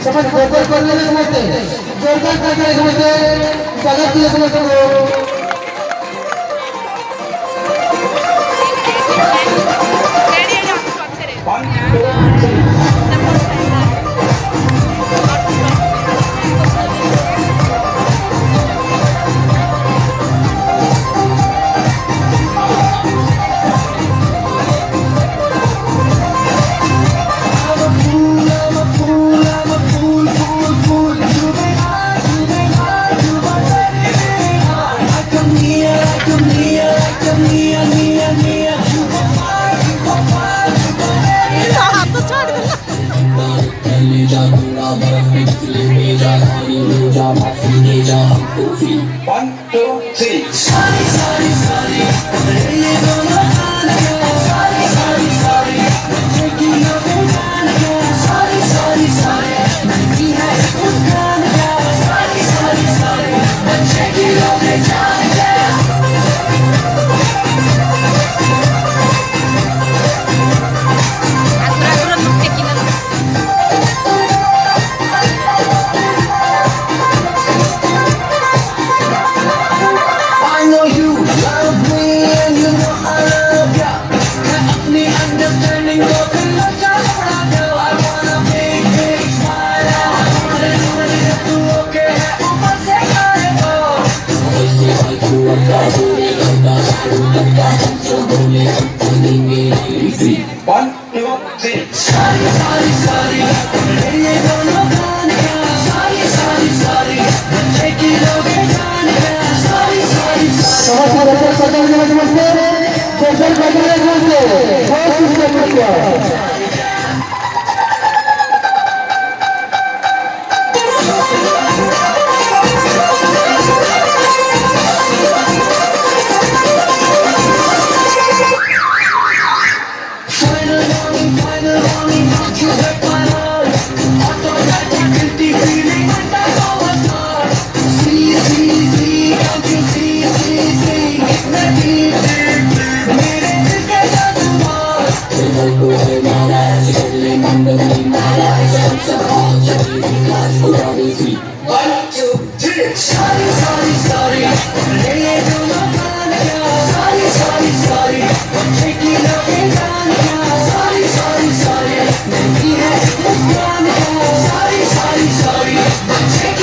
समझ गोबर करने के समझते जोरदार करने के समझते स्वागत के समझते हो One, two, three. Sorry, sorry, sorry. ये दोनों गाना गया. Sorry, sorry, sorry. Taking your time गया. Sorry, sorry, sorry. नहीं है कुछ गाना गया. Sorry, sorry, sorry. Taking your time गया. I know you love me and you know I love ya. मैं अपनी understanding को फिर लगा बढ़ा दो. I wanna big big smile. I wanna do it if तू okay है ऊपर से करे तो. ऐसे ही तू अपना बोले करता शारू करता जो बोले अपनी मेरी सी. One, two, three. Sorry, sorry, sorry. ये दोनों गाने का. Sorry, sorry, sorry. Take it over, गाने का. Sorry, sorry, sorry. समझ करने के समझते जोरदार करने के समझते बहुत कुछ करते हैं Final warning, don't you hurt my heart. Automatic guilty feeling when I overstart. See, see, see, don't you see, see, see. इतना deep, deep, deep. मेरे दिल के जज्बात. One, two, three. Sorry, sorry, sorry. ये दोनों गाने का. Sorry, sorry, sorry. Take it away, गाने का. Sorry, sorry, sorry. नहीं है कुछ गाने का. Sorry, sorry, sorry.